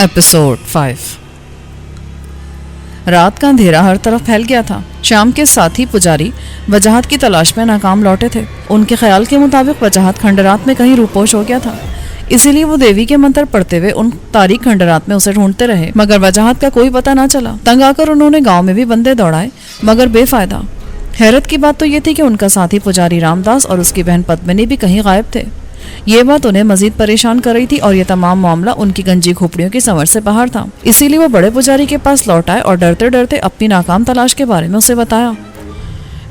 Episode 5। रात का अंधेरा हर तरफ फैल गया था। शाम के साथी पुजारी वजाहत की तलाश में नाकाम लौटे थे। उनके ख्याल के मुताबिक वजाहत खंडरात में कहीं रूपोश हो गया था, इसीलिए वो देवी के मंत्र पढ़ते हुए उन तारीख खंडरात में उसे ढूंढते रहे, मगर वजाहत का कोई पता ना चला। तंग आकर उन्होंने गांव में भी बंदे दौड़ाए, मगर बेफायदा। हैरत की बात तो ये थी कि उनका साथी पुजारी रामदास और उसकी बहन पद्मिनी भी कहीं गायब थे। ये बात उन्हें मजीद परेशान कर रही थी और ये तमाम मामला उनकी गंजी खोपड़ियों की समझ से बाहर था। इसीलिए वो बड़े पुजारी के पास लौट आए और डरते डरते अपनी नाकाम तलाश के बारे में उसे बताया।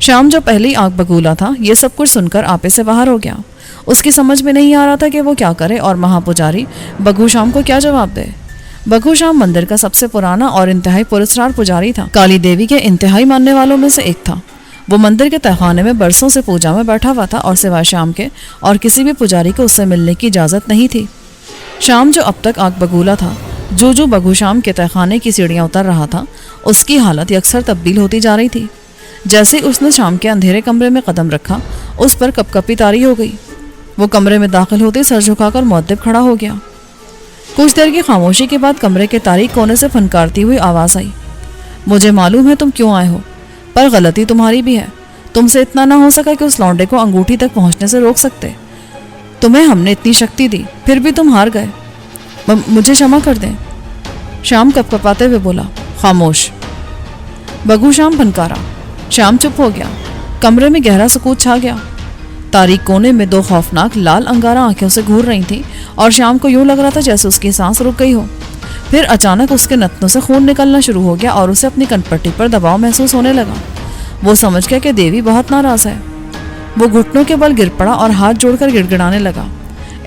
शाम जो पहली आंख बगूला था, ये सब कुछ सुनकर आपे से बाहर हो गया। उसकी समझ में नहीं आ रहा था कि वो क्या करे और महापुजारी बगू शाम को क्या जवाब दे। बगू शाम मंदिर का सबसे पुराना और इंतहाई पुरस्कार पुजारी था। काली देवी के इंतहाई मानने वालों में से एक था। वो मंदिर के तहखाने में बरसों से पूजा में बैठा हुआ था और सिवाय शाम के और किसी भी पुजारी को उससे मिलने की इजाज़त नहीं थी। शाम जो अब तक आग बगूला था, जो बगू शाम के तहखाने की सीढ़ियाँ उतर रहा था, उसकी हालत अक्सर तब्दील होती जा रही थी। जैसे उसने शाम के अंधेरे कमरे में कदम रखा, उस पर कपकपी तारी हो गई। वो कमरे में दाखिल होते सर झुकाकर मुअद्दिब खड़ा हो गया। कुछ देर की खामोशी के बाद कमरे के तारीक कोने से फनकारती हुई आवाज़ आई, मुझे मालूम है तुम क्यों आए हो, पर गलती तुम्हारी भी है। तुमसे इतना ना हो सका कि उस लौंडे को अंगूठी तक पहुंचने से रोक सकते। तुम्हें हमने इतनी शक्ति दी, फिर भी तुम हार गए। मुझे क्षमा कर दें। शाम कपकपाते हुए बोला। खामोश। बगू शाम फनकारा। शाम चुप हो गया। कमरे में गहरा सुकूत छा गया। तारीक कोने में दो खौफनाक लाल अंगारा आंखें उसे घूर रही थी और शाम को यूं लग रहा था जैसे उसकी सांस रुक गई हो। फिर अचानक उसके नथनों से खून निकलना शुरू हो गया और उसे अपनी कनपट्टी पर दबाव महसूस होने लगा। वो समझ गया कि देवी बहुत नाराज है। वो घुटनों के बल गिर पड़ा और हाथ जोड़कर गिड़गिड़ाने लगा।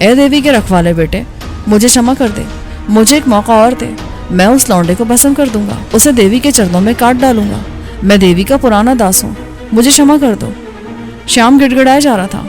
ए देवी के रखवाले बेटे, मुझे क्षमा कर दे, मुझे एक मौका और दे। मैं उस लौंडे को भस्म कर दूंगा, उसे देवी के चरणों में काट डालूंगा। मैं देवी का पुराना दास हूँ, मुझे क्षमा कर दो। शाम गिड़गिड़ाया जा रहा था।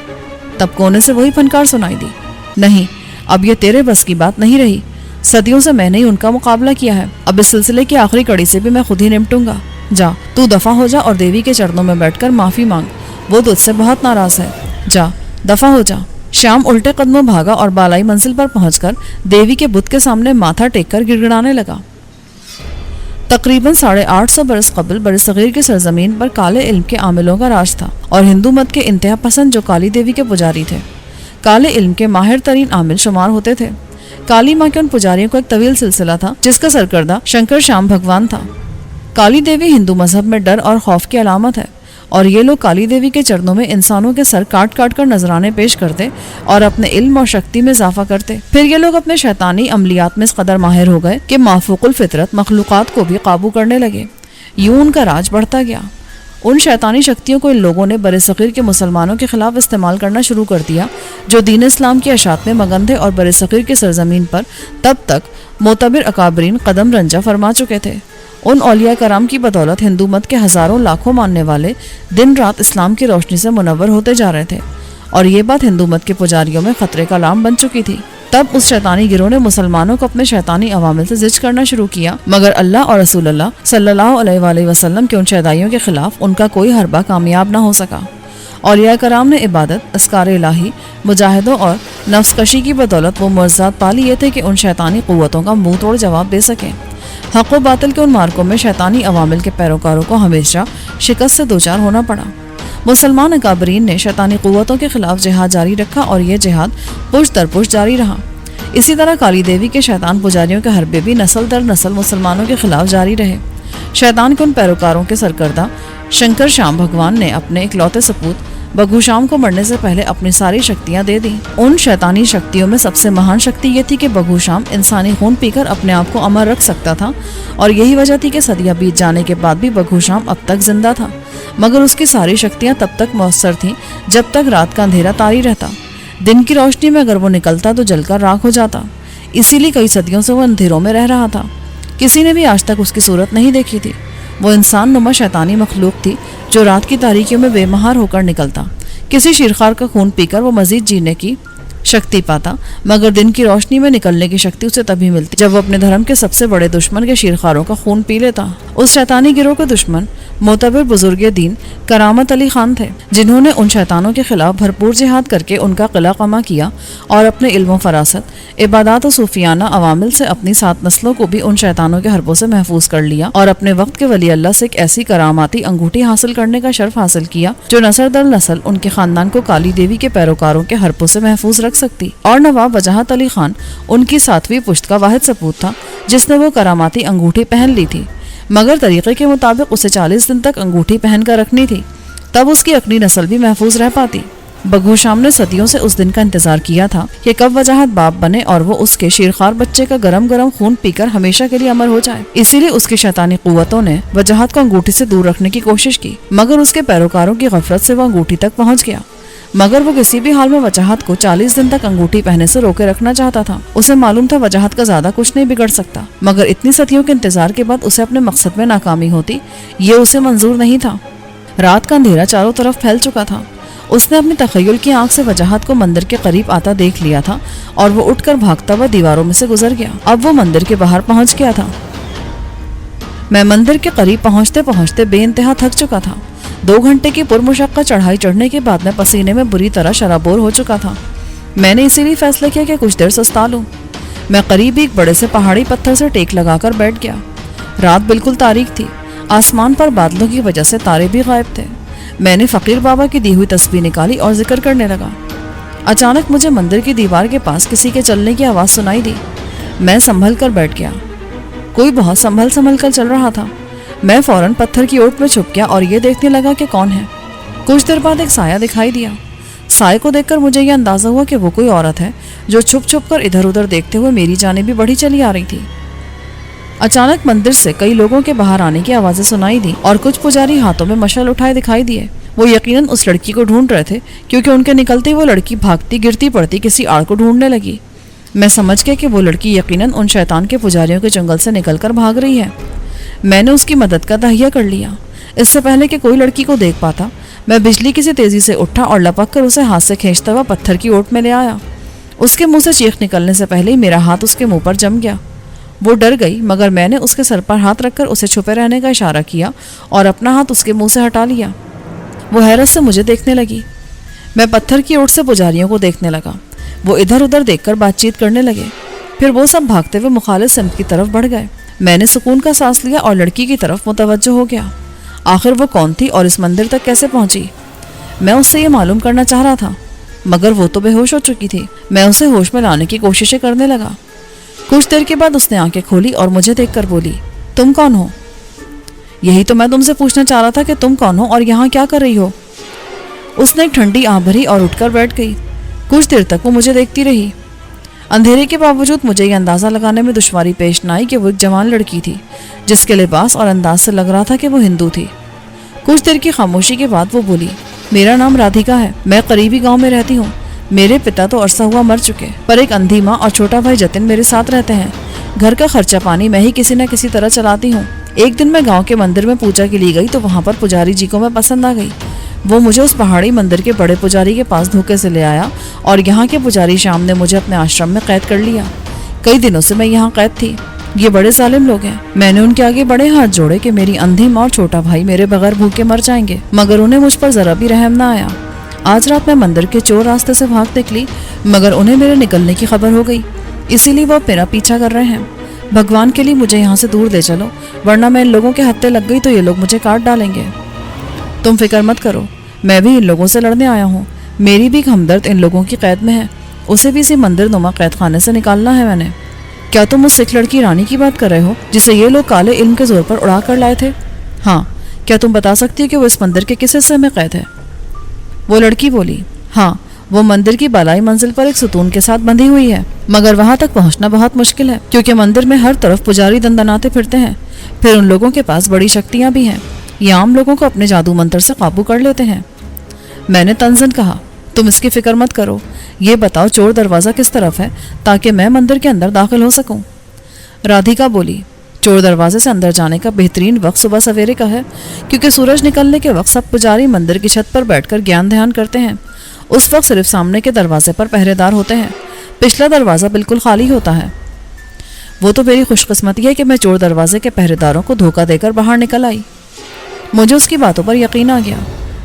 तब कोने से वही फनकार सुनाई दी। नहीं, अब ये तेरे बस की बात नहीं रही। सदियों से मैंने ही उनका मुकाबला किया है। अब इस सिलसिले की आखिरी कड़ी से भी मैं खुद ही निपटूंगा। जा, तू दफा हो जा और देवी के चरणों में बैठकर माफी मांग। वो तुझसे बहुत नाराज है। जा, दफा हो जा। शाम उल्टे कदमों भागा और बालाई मंजिल पर पहुंचकर देवी के बुत के सामने माथा टेककर गिड़गिड़ाने लगा। तकरीबन 850 बरस कबल बरसगीर की सरजमीन पर काले इल्म के आमिलों का राज था और हिंदू मत के इंतहा पसंद जो काली देवी के पुजारी थे, काले इल्म के माहिर तरीन आमिल शुमार होते थे। काली माँ के उन पुजारियों का एक तवील सिलसिला था जिसका सरकर्दा शंकर श्याम भगवान था। काली देवी हिंदू मजहब में डर और खौफ की अलामत है और ये लोग काली देवी के चरणों में इंसानों के सर काट काट कर नजराने पेश करते और अपने इल्म और शक्ति में इजाफा करते। फिर ये लोग अपने शैतानी अमलियात में इस कदर माहिर हो गए कि माफूकुल फितरत मखलूकात को भी काबू करने लगे। यूं उनका राज बढ़ता गया। उन शैतानी शक्तियों को इन लोगों ने बरसगीर के मुसलमानों के खिलाफ इस्तेमाल करना शुरू कर दिया, जो दीन इस्लाम की अशात में मगन थे और बरसगीर की सरजमीन पर तब तक मोतबिर अकाबरीन कदम रंजा फरमा चुके थे। उन औलिया कराम की बदौलत हिंदू मत के हजारों लाखों मानने वाले दिन रात इस्लाम की रोशनी से मुनव्वर होते जा रहे थे और ये बात हिंदू मत के पुजारियों में खतरे का अलार्म बन चुकी थी। तब उस शैतानी गिरोह ने मुसलमानों को अपने शैतानी अवामिल से जिज करना शुरू किया, मगर अल्लाह और रसूलुल्लाह सल्लल्लाहु अलैहि वसल्लम के उन शैदाइयों के खिलाफ उनका कोई हरबा कामयाब ना हो सका। औलिया कराम ने इबादत, अस्कार इलाही, मुजाहिदों और नफ्सकशी की बदौलत वो मुअज़्ज़ात पा लिए थे कि उन शैतानी क़ुव्वतों का मुंह तोड़ जवाब दे सकें। हक़ व बातिल के उन मार्कों में शैतानी अवामिल के पैरोकारों को हमेशा शिकस्त से दोचार होना पड़ा। मुसलमान अकाबरीन ने शैतानी क़ुव्वतों के खिलाफ जिहाद जारी रखा और ये जिहाद पुश दर पुश जारी रहा। इसी तरह काली देवी के शैतान पुजारियों के हरबे भी नस्ल दर नस्ल मुसलमानों के खिलाफ जारी रहे। शैतान के उन पैरोकारों के सरकर्दा शंकर श्याम भगवान ने अपने इकलौते सपूत बगू शाम को मरने से पहले अपनी सारी शक्तियां दे दी। उन शैतानी शक्तियों में सबसे महान शक्ति ये थी कि बगू शाम इंसानी खून पीकर अपने आप को अमर रख सकता था और यही वजह थी कि सदियां बीत जाने के बाद भी बगू शाम अब तक जिंदा था, मगर उसकी सारी शक्तियां तब तक मौसर थीं जब तक रात का अंधेरा तारी रहता। दिन की रोशनी में अगर वो निकलता तो जलकर राख हो जाता। इसीलिए कई सदियों से वो अंधेरों में रह रहा था। किसी ने भी आज तक उसकी सूरत नहीं देखी थी। वो इंसान नुमा शैतानी मखलूक थी जो रात की तारीकियों में बेमहार होकर निकलता। किसी शिरखार का खून पीकर वो मजीद जीने की शक्ति पाता, मगर दिन की रोशनी में निकलने की शक्ति उसे तभी मिलती जब वो अपने धर्म के सबसे बड़े दुश्मन के शीरखारों का खून पी लेता। उस शैतानी गिरोह के दुश्मन मोतबर बुजुर्ग दीन करामत अली खान थे, जिन्होंने उन शैतानों के खिलाफ भरपूर जिहाद करके उनका किला कमा किया और अपने इल्म फरासत, इबादत और सूफियाना अवामिल से अपनी 7 नस्लों को भी उन शैतानों के हरबों से महफूज कर लिया और अपने वक्त के वली अल्लाह से एक ऐसी करामाती अंगूठी हासिल करने का शर्फ हासिल किया जो नस्ल दर नस्ल उनके खानदान को काली देवी के पैरोकारों के हरबों से महफूज रख सकती। और नवाब वजाहत अली खान उनकी 7वीं पुश्त का वाहिद सपूत था जिसने वो करामाती अंगूठी पहन ली थी, मगर तरीके के मुताबिक उसे 40 दिन तक अंगूठी पहन कर रखनी थी, तब उसकी अगली नस्ल भी महफूज रह पाती। बगू शाम ने सदियों से उस दिन का इंतजार किया था कि कब वजाहत बाप बने और वो उसके शीरखार बच्चे का गरम गरम खून पीकर हमेशा के लिए अमर हो जाए। इसीलिए उसकी शैतानी कुव्वतों ने वजाहत को अंगूठी से दूर रखने की कोशिश की, मगर उसके पैरोकारों की गफलत से वो अंगूठी तक पहुंच गया। मगर वो किसी भी हाल में वजाहत को 40 दिन तक अंगूठी पहने से रोके रखना चाहता था। उसे मालूम था वजाहत का ज्यादा कुछ नहीं बिगड़ सकता, मगर इतनी सदियों के इंतजार के बाद उसे अपने मकसद में नाकामी होती, ये उसे मंजूर नहीं था। रात का अंधेरा चारों तरफ फैल चुका था। उसने अपनी तखय्युल की आंख से वजाहत को मंदिर के करीब आता देख लिया था और वो उठकर भागता हुआ दीवारों में से गुजर गया। अब वो मंदिर के बाहर पहुंच गया था। मैं मंदिर के करीब पहुंचते पहुंचते बेइंतहा थक चुका था। 2 घंटे की पुरमुशक्कत चढ़ाई चढ़ने के बाद मैं पसीने में बुरी तरह शराबोर हो चुका था। मैंने इसीलिए फैसला किया कि कुछ देर सुस्ता लूं। मैं करीब एक बड़े से पहाड़ी पत्थर से टेक लगाकर बैठ गया। रात बिल्कुल तारीक थी। आसमान पर बादलों की वजह से तारे भी गायब थे। मैंने फकीर बाबा की दी हुई तस्बीह निकाली और जिक्र करने लगा। अचानक मुझे मंदिर की दीवार के पास किसी के चलने की आवाज़ सुनाई दी। मैं संभल कर बैठ गया। कोई बहुत संभल कर चल रहा था। मैं फौरन पत्थर की ओट में छुप गया और ये देखने लगा कि कौन है। कुछ देर बाद एक साया दिखाई दिया। साये को देखकर मुझे यह अंदाजा हुआ कि वो कोई औरत है जो छुप छुप कर इधर उधर देखते हुए मेरी जानिब भी बढ़ी चली आ रही थी। अचानक मंदिर से कई लोगों के बाहर आने की आवाजें सुनाई दी और कुछ पुजारी हाथों में मशाल उठाए दिखाई दिए। वो यकीनन उस लड़की को ढूंढ रहे थे, क्योंकि उनके निकलते वो लड़की भागती गिरती पड़ती किसी आड़ को ढूंढने लगी। मैं समझ गया कि वो लड़की यकीनन उन शैतान के पुजारियों के जंगल से निकलकर भाग रही है। मैंने उसकी मदद का तहिया कर लिया। इससे पहले कि कोई लड़की को देख पाता, मैं बिजली की सी तेजी से उठा और लपक कर उसे हाथ से खींचता हुआ पत्थर की ओट में ले आया। उसके मुंह से चीख निकलने से पहले ही मेरा हाथ उसके मुंह पर जम गया। वो डर गई, मगर मैंने उसके सर पर हाथ रखकर उसे छुपे रहने का इशारा किया और अपना हाथ उसके मुंह से हटा लिया। वो हैरत से मुझे देखने लगी। मैं पत्थर की ओट से पुजारियों को देखने लगा। वो इधर उधर देखकर बातचीत करने लगे। फिर वो सब भागते हुए मुखालिफ सिमत की तरफ बढ़ गए। मैंने सुकून का सांस लिया और लड़की की तरफ मुतवज्जो हो गया। आखिर वो कौन थी और इस मंदिर तक कैसे पहुंची? मैं उससे ये मालूम करना चाह रहा था, मगर वो तो बेहोश हो चुकी थी। मैं उसे होश में लाने की कोशिशें करने लगा। कुछ देर के बाद उसने आंखें खोली और मुझे देखकर बोली, तुम कौन हो? यही तो मैं तुमसे पूछना चाह रहा था कि तुम कौन हो और यहाँ क्या कर रही हो? उसने एक ठंडी आह भरी और उठकर बैठ गई। कुछ देर तक वो मुझे देखती रही। अंधेरे के बावजूद मुझे ये अंदाज़ा लगाने में दुश्वारी पेश न आई कि वो एक जवान लड़की थी, जिसके लिबास और अंदाज से लग रहा था कि वो हिंदू थी। कुछ देर की खामोशी के बाद वो बोली, मेरा नाम राधिका है। मैं करीबी गांव में रहती हूँ। मेरे पिता तो अरसा हुआ मर चुके, पर एक अंधी माँ और छोटा भाई जतिन मेरे साथ रहते हैं। घर का खर्चा पानी मैं ही किसी न किसी तरह चलाती हूँ। एक दिन मैं गांव के मंदिर में पूजा के लिए गई तो वहाँ पर पुजारी जी को मैं पसंद आ गई। वो मुझे उस पहाड़ी मंदिर के बड़े पुजारी के पास धोखे से ले आया और यहाँ के पुजारी शाम ने मुझे अपने आश्रम में कैद कर लिया। कई दिनों से मैं यहाँ कैद थी। ये बड़े जालिम लोग हैं। मैंने उनके आगे बड़े हाथ जोड़े कि मेरी अंधी माँ और छोटा भाई मेरे बगैर भूखे मर जाएंगे, मगर उन्हें मुझ पर जरा भी रहम ना आया। आज रात मैं मंदिर के चोर रास्ते से भाग निकली, मगर उन्हें मेरे निकलने की खबर हो गई, इसीलिए वो मेरा पीछा कर रहे हैं। भगवान के लिए मुझे यहाँ से दूर ले चलो, वरना मैं इन लोगों के हत्थे लग गई तो ये लोग मुझे काट डालेंगे। तुम फिक्र मत करो, मैं भी इन लोगों से लड़ने आया हूँ। मेरी भी हमदर्द इन लोगों की कैद में है। उसे भी इसी मंदिर नुमा कैद खाने से निकालना है मैंने। क्या तुम उस सिख लड़की रानी की बात कर रहे हो जिसे ये लोग काले इल्म के जोर पर उड़ा कर लाए थे? हाँ। क्या तुम बता सकती हो कि वो इस मंदिर के किस हिस्से में कैद है? वो लड़की बोली, हाँ, वो मंदिर की बालाई मंजिल पर एक सुतून के साथ बंधी हुई है, मगर वहां तक पहुंचना बहुत मुश्किल है, क्योंकि मंदिर में हर तरफ पुजारी दंदनाते फिरते हैं। फिर उन लोगों के पास बड़ी शक्तियां भी हैं। ये आम लोगों को अपने जादू मंत्र से काबू कर लेते हैं। मैंने तंजन कहा, तुम इसकी फिक्र मत करो। ये बताओ चोर दरवाजा किस तरफ है, ताकि मैं मंदिर के अंदर दाखिल हो सकूं। राधिका बोली, चोर दरवाजे से अंदर जाने का बेहतरीन वक्त सुबह सवेरे का है, क्योंकि सूरज निकलने के वक्त सब पुजारी मंदिर की छत पर बैठकर ज्ञान ध्यान करते हैं اس وقت صرف سامنے کے دروازے پر پہرے دار ہوتے ہیں، پچھلا دروازہ بالکل خالی ہوتا ہے۔ وہ تو میری خوش قسمتی ہے کہ میں چور دروازے کے پہرے داروں کو دھوکہ دے کر باہر نکل آئی۔ مجھے اس کی باتوں پر یقین آ گیا۔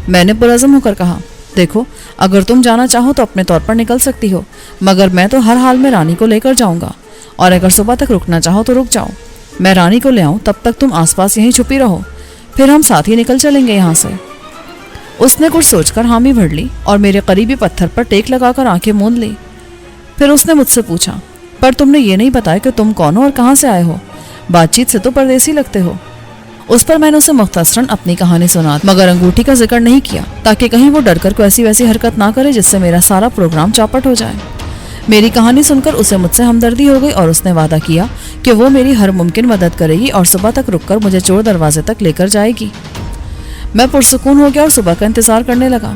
میں نے پرعزم ہو کر کہا، دیکھو اگر تم جانا چاہو تو اپنے طور پر نکل سکتی ہو، مگر میں تو ہر حال میں رانی کو لے کر جاؤں گا، اور اگر صبح تک رکنا چاہو تو رک جاؤ، میں رانی کو لے آؤں، تب تک تم آس پاس یہیں چھپی رہو، پھر ہم ساتھ ہی نکل چلیں گے یہاں سے۔ اس نے کچھ سوچ کر حامی بھر لی اور میرے قریبی پتھر پر ٹیک لگا کر آنکھیں موند لی۔ پھر اس نے مجھ سے پوچھا، پر تم نے یہ نہیں بتایا کہ تم کون ہو اور کہاں سے آئے ہو؟ بات چیت سے تو پردیسی لگتے ہو۔ اس پر میں نے اسے مختصراً اپنی کہانی سنا، مگر انگوٹھی کا ذکر نہیں کیا تاکہ کہیں وہ ڈر کر کوئی ایسی ویسی حرکت نہ کرے جس سے میرا سارا پروگرام چاپٹ ہو جائے۔ میری کہانی سن کر اسے مجھ سے ہمدردی ہو گئی اور اس نے وعدہ کیا کہ وہ میری ہر ممکن مدد کرے گی اور صبح تک رک کر مجھے چور دروازے تک لے کر جائے گی۔ میں پرسکون ہو گیا اور صبح کا انتظار کرنے لگا۔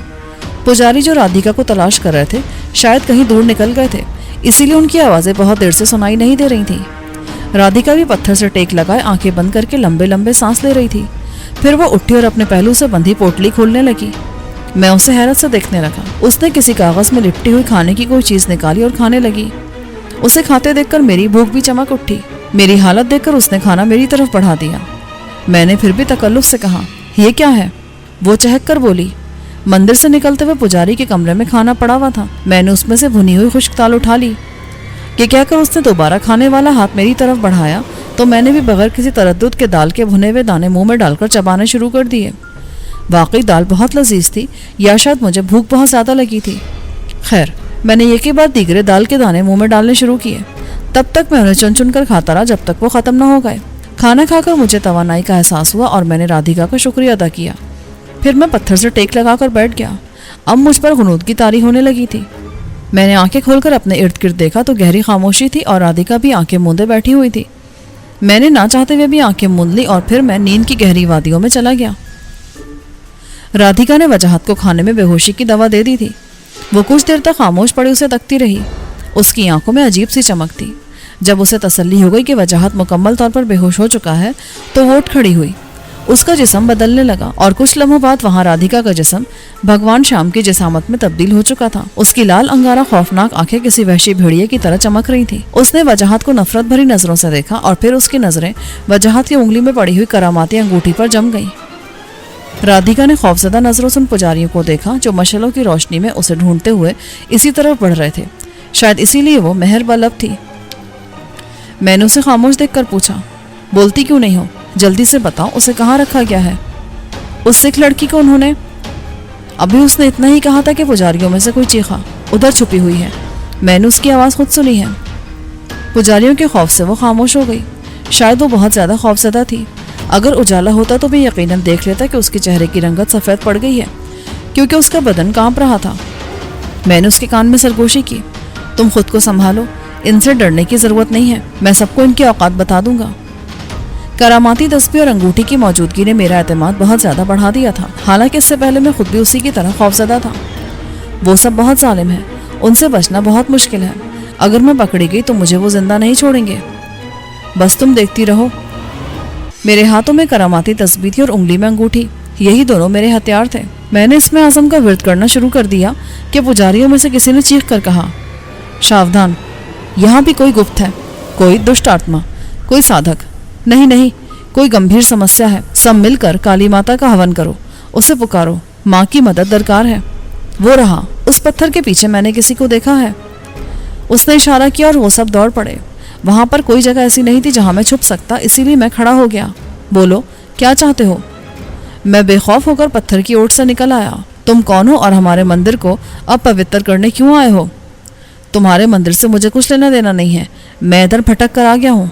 پجاری جو رادھیکا کو تلاش کر رہے تھے شاید کہیں دور نکل گئے تھے، اسی لیے ان کی آوازیں بہت دیر سے سنائی نہیں دے رہی تھیں۔ رادھیکا بھی پتھر سے ٹیک لگائے آنکھیں بند کر کے لمبے لمبے سانس لے رہی تھی۔ پھر وہ اٹھی اور اپنے پہلو سے بندھی پوٹلی کھولنے لگی۔ میں اسے حیرت سے دیکھنے لگا۔ اس نے کسی کاغذ میں لپٹی ہوئی کھانے کی کوئی چیز نکالی اور کھانے لگی۔ اسے کھاتے دیکھ کر میری بھوک بھی چمک اٹھی۔ میری حالت دیکھ کر اس نے کھانا میری طرف بڑھا دیا۔ میں نے پھر بھی تکلف سے کہا، یہ کیا ہے؟ وہ چہک کر بولی، مندر سے نکلتے ہوئے پجاری کے کمرے میں کھانا پڑا ہوا تھا، میں نے اس میں سے بھنی ہوئی خشک دال اٹھا لی۔ یہ کہہ کر اس نے دوبارہ کھانے والا ہاتھ میری طرف بڑھایا تو میں نے بھی بغیر کسی تردد کے دال کے بھنے ہوئے دانے منہ میں ڈال کر چبانے شروع کر دیے۔ واقعی دال بہت لذیذ تھی، یا شاید مجھے بھوک بہت زیادہ لگی تھی۔ خیر، میں نے یہ کے بعد دیگرے دال کے دانے منہ میں ڈالنے شروع کیے۔ تب تک میں انہیں چن چن کر کھاتا رہا جب تک وہ ختم نہ ہو گئے۔ کھانا کھا کر مجھے توانائی کا احساس ہوا اور میں نے رادھیکا کا شکریہ ادا کیا۔ پھر میں پتھر سے ٹیک لگا کر بیٹھ گیا۔ اب مجھ پر غنودگی طاری ہونے لگی تھی۔ میں نے آنکھیں کھول کر اپنے ارد گرد دیکھا تو گہری خاموشی تھی اور رادھیکا بھی آنکھیں موندے بیٹھی ہوئی تھی۔ میں نے نہ چاہتے ہوئے بھی آنکھیں موند لی اور پھر میں نیند کی گہری وادیوں میں چلا گیا۔ رادھیکا نے وجاہت کو کھانے میں بے ہوشی کی دوا دے دی تھی۔ وہ کچھ دیر تک خاموش پڑی اسے تکتی رہی۔ اس کی آنکھوں میں عجیب سی چمک تھی۔ جب اسے تسلی ہو گئی کہ وجاہت مکمل طور پر بے ہوش ہو چکا ہے تو وہ اٹھ کھڑی ہوئی۔ اس کا جسم بدلنے لگا اور کچھ لمحوں بعد وہاں رادھیکا کا جسم بھگوان شیام کی جسامت میں تبدیل ہو چکا تھا۔ اس کی لال انگارہ خوفناک آنکھیں کسی وحشی بھیڑیے کی طرح چمک رہی تھی۔ اس نے وجاہت کو نفرت بھری نظروں سے دیکھا اور پھر اس کی نظریں وجاہت کی انگلی میں پڑی ہوئی کراماتی انگوٹھی پر جم گئیں۔ رادھیکا نے خوفزدہ نظروں سے ان پجاریوں کو دیکھا جو مشعلوں کی روشنی میں اسے ڈھونڈتے ہوئے اسی طرف بڑھ رہے تھے۔ شاید اسی لیے وہ مہر بلب تھی۔ میں نے اسے خاموش دیکھ کر پوچھا، بولتی کیوں نہیں ہو؟ جلدی سے بتاؤ اسے کہاں رکھا گیا ہے؟ اس سکھ لڑکی کو انہوں نے… ابھی اس نے اتنا ہی کہا تھا کہ پجاریوں میں سے کوئی چیخا، ادھر چھپی ہوئی ہے۔ میں نے اس کی آواز خود سنی ہے۔ پجاریوں کے خوف سے وہ خاموش ہو گئی۔ شاید وہ بہت زیادہ خوفزدہ تھی۔ اگر اجالا ہوتا تو میں یقیناً دیکھ لیتا کہ اس کے چہرے کی رنگت سفید پڑ گئی ہے، کیونکہ اس کا بدن کانپ رہا تھا۔ میں نے اس کے کان میں سرگوشی کی، تم خود کو سنبھالو، ان سے ڈرنے کی ضرورت نہیں ہے، میں سب کو ان کی اوقات بتا دوں گا۔ کراماتی تسبیح اور انگوٹھی کی موجودگی نے میرا اعتماد بہت زیادہ بڑھا دیا تھا، حالانکہ اس سے پہلے میں خود بھی اسی کی طرح خوفزدہ تھا۔ وہ سب بہت ظالم ہیں، ان سے بچنا بہت مشکل ہے۔ اگر میں پکڑی گئی تو مجھے وہ زندہ نہیں چھوڑیں گے۔ بس تم دیکھتی رہو۔ میرے ہاتھوں میں کراماتی تسبیح تھی اور انگلی میں انگوٹھی، یہی دونوں میرے ہتھیار تھے۔ میں نے اس میں اعظم کا ورد کرنا شروع کر دیا کہ پجاریوں میں سے کسی نے چیخ کر کہا، ساودھان، یہاں بھی کوئی گپت ہے، کوئی دشٹ آتما، کوئی سادھک، نہیں، کوئی گمبھیر سمسیا ہے۔ سب مل کر کالی ماتا کا ہون کرو، اسے پکارو، ماں کی مدد درکار ہے۔ وہ رہا، اس پتھر کے پیچھے میں نے کسی کو دیکھا ہے۔ اس نے اشارہ کیا اور وہ سب دوڑ پڑے۔ وہاں پر کوئی جگہ ایسی نہیں تھی جہاں میں چھپ سکتا، اسی لیے میں کھڑا ہو گیا۔ بولو، کیا چاہتے ہو؟ میں بے خوف ہو کر پتھر کی اوٹ سے نکل آیا۔ تم کون ہو اور ہمارے مندر کو اب پوتر کرنے کیوں آئے ہو؟ تمہارے مندر سے مجھے کچھ لینا دینا نہیں ہے، میں ادھر بھٹک کر آ گیا ہوں۔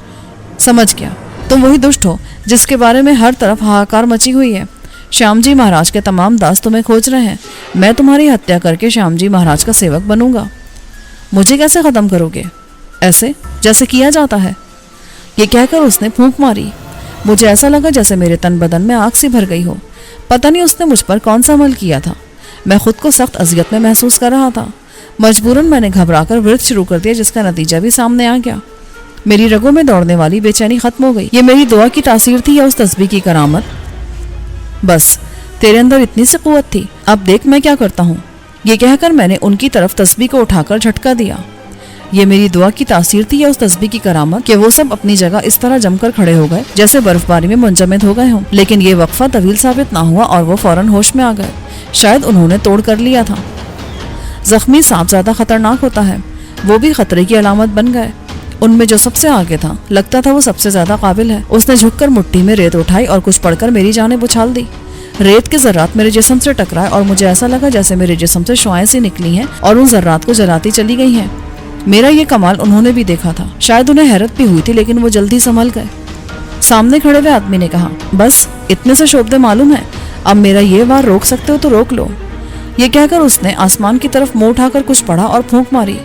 سمجھ گیا، تم وہی دشٹ ہو جس کے بارے میں ہر طرف ہاہاکار مچی ہوئی ہے۔ شیام جی مہاراج کے تمام داس تمہیں کھوج رہے ہیں۔ میں تمہاری ہتیا کر کے شیام جی مہاراج کا سیوک بنوں گا۔ مجھے کیسے ختم کرو گے؟ ایسے جیسے کیا جاتا ہے۔ یہ کہہ کر اس نے پھونک ماری۔ مجھے ایسا لگا جیسے میرے تن بدن میں آگ سی بھر گئی ہو۔ پتہ نہیں اس نے مجھ پر کون سا عمل کیا تھا۔ میں خود کو سخت اذیت میں محسوس کر رہا تھا۔ مجبوراً میں نے گھبرا کر ورد شروع کر دیا، جس کا نتیجہ بھی سامنے آ گیا۔ میری رگوں میں دوڑنے والی بے چینی ختم ہو گئی۔ یہ میری دعا کی تاثیر تھی یا اس تسبیح کی کرامت؟ بس تیرے اندر اتنی سی قوت تھی۔ اب دیکھ میں کیا کرتا ہوں۔ یہ کہہ کر میں نے ان کی طرف تسبیح کو اٹھا کر جھٹکا دیا۔ یہ میری دعا کی تاثیر تھی یا اس تسبیح کی کرامت کہ وہ سب اپنی جگہ اس طرح جم کر کھڑے ہو گئے جیسے برف باری میں منجمد ہو گئے ہوں، لیکن یہ وقفہ طویل ثابت نہ ہوا اور وہ فوراً ہوش میں آ گئے۔ شاید انہوں نے توڑ کر لیا تھا۔ زخمی سانپ زیادہ خطرناک ہوتا ہے، وہ بھی خطرے کی علامت بن گئے۔ ان میں جو سب سے آگے تھا لگتا تھا وہ سب سے زیادہ قابل ہے۔ اس نے جھک کر مٹھی میں ریت اٹھائی اور کچھ پڑھ کر میری جانب اچھال دی۔ ریت کے ذرات میرے جسم سے ٹکرائے اور مجھے ایسا لگا جیسے میرے جسم سے شعاعیں سی نکلی ہیں اور ان ذرات کو جلاتی چلی گئی ہیں۔ میرا یہ کمال انہوں نے بھی دیکھا تھا۔ شاید انہیں حیرت بھی ہوئی تھی، لیکن وہ جلدی سنبھل گئے۔ سامنے کھڑے ہوئے آدمی نے کہا، بس اتنے سے شعبدے معلوم ہے، اب میرا یہ وار روک سکتے ہو تو روک لو۔ یہ کہہ کر اس نے آسمان کی طرف منہ اٹھا کر کچھ پڑھا اور پھونک ماری۔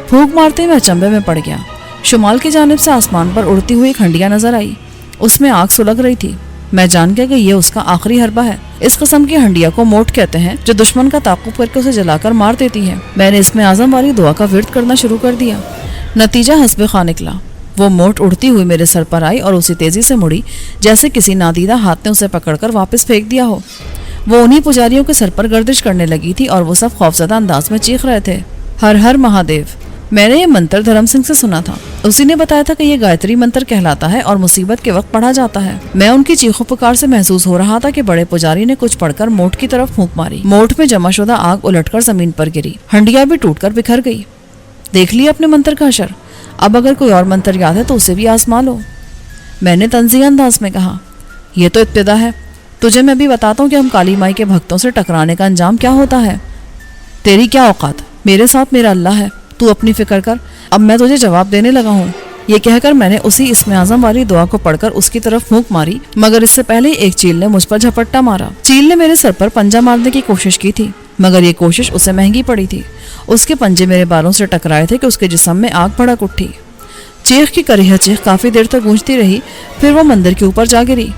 پھونک مارتے میں اچنبے میں پڑ گیا۔ شمال کی جانب سے آسمان پر اڑتی ہوئی ایک ہنڈیا نظر آئی۔ اس میں آگ سلگ رہی تھی۔ میں جان گیا کہ یہ اس کا آخری حربہ ہے۔ اس قسم کی ہنڈیا کو موٹ کہتے ہیں، جو دشمن کا تعاقب کر کے اسے جلا کر مار دیتی ہے۔ میں نے اس میں اعظم والی دعا کا ورد کرنا شروع کر دیا۔ نتیجہ حسب خواہ نکلا۔ وہ موٹ اڑتی ہوئی میرے سر پر آئی اور اسی تیزی سے مڑی جیسے کسی نادیدہ ہاتھ نے اسے پکڑ کر واپس پھینک دیا ہو۔ وہ انہی پجاریوں کے سر پر گردش کرنے لگی تھی اور وہ سب خوفزدہ انداز میں چیخ رہے تھے، ہر ہر مہادیو۔ میں نے یہ منتر دھرم سنگھ سے سنا تھا۔ اسی نے بتایا تھا کہ یہ گایتری منتر کہلاتا ہے اور مصیبت کے وقت پڑھا جاتا ہے۔ میں ان کی چیخو پکار سے محسوس ہو رہا تھا کہ بڑے پجاری نے کچھ پڑھ کر موٹ کی طرف پھونک ماری۔ موٹ میں جمع شدہ آگ الٹ کر زمین پر گری، ہنڈیا بھی ٹوٹ کر بکھر گئی۔ دیکھ لیا اپنے منتر کا اثر، اب اگر کوئی اور منتر یاد ہے تو اسے بھی آزما لو۔ میں نے تنزیہ انداز میں کہا، یہ تو ابتدا ہے، تجھے میں بھی بتاتا ہوں کہ ہم کالی مائی کے بھکتوں سے ٹکرانے کا انجام کیا ہوتا ہے۔ تیری کیا اوقات، میرے ساتھ میرا اللہ ہے، تو اپنی فکر کر، اب میں تجھے جواب دینے لگا ہوں۔ یہ کہہ کر میں نے اسی اسم اعظم والی دعا کو پڑھ کر اس کی طرف پھونک ماری، مگر اس سے پہلے ایک چیل نے مجھ پر جھپٹا مارا۔ چیل نے میرے سر پر پنجہ مارنے کی کوشش کی تھی، مگر یہ کوشش اسے مہنگی پڑی تھی۔ اس کے پنجے میرے بالوں سے ٹکرائے تھے کہ اس کے جسم میں آگ بھڑک اٹھی۔ چیخ کی کریہ چیخ کافی دیر تک گونجتی رہی، پھر وہ مندر کے اوپر جا گری۔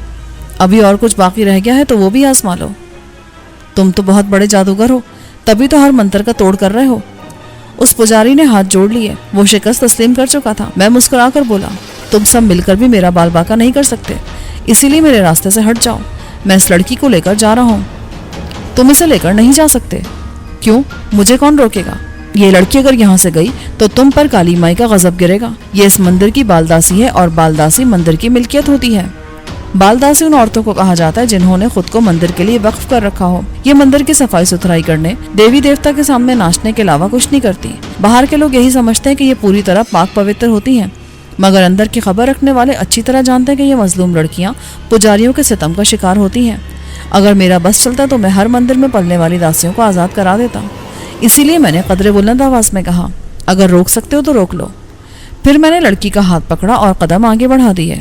ابھی اور کچھ باقی رہ گیا ہے تو وہ بھی آزما لو۔ تم تو بہت بڑے جادوگر ہو، تبھی تو ہر منتر کا توڑ کر رہے ہو۔ اس پجاری نے ہاتھ جوڑ لیے، وہ شکست تسلیم کر چکا تھا۔ میں مسکرا کر بولا، تم سب مل کر بھی میرا بال باقا نہیں کر سکتے، اسی لیے میرے راستے سے ہٹ جاؤ۔ میں اس لڑکی کو لے کر جا رہا ہوں۔ تم اسے لے کر نہیں جا سکتے۔ کیوں؟ مجھے کون روکے گا؟ یہ لڑکی اگر یہاں سے گئی تو تم پر کالی مائی کا غضب گرے گا۔ یہ اس مندر کی بالداسی ہے اور بالداسی مندر کی ملکیت ہوتی ہے۔ بالداسی ان عورتوں کو کہا جاتا ہے جنہوں نے خود کو مندر کے لیے وقف کر رکھا ہو۔ یہ مندر کی صفائی ستھرائی کرنے، دیوی دیوتا کے سامنے ناچنے کے علاوہ کچھ نہیں کرتی۔ باہر کے لوگ یہی سمجھتے ہیں کہ یہ پوری طرح پاک پوتر ہوتی ہیں، مگر اندر کی خبر رکھنے والے اچھی طرح جانتے ہیں کہ یہ مظلوم لڑکیاں پجاریوں کے ستم کا شکار ہوتی ہیں۔ اگر میرا بس چلتا تو میں ہر مندر میں پڑھنے والی داسیوں کو آزاد کرا دیتا۔ اسی لیے میں نے قدرے بلند آواز میں کہا، اگر روک سکتے ہو تو روک لو۔ پھر میں نے لڑکی کا ہاتھ پکڑا اور قدم آگے بڑھا دیے۔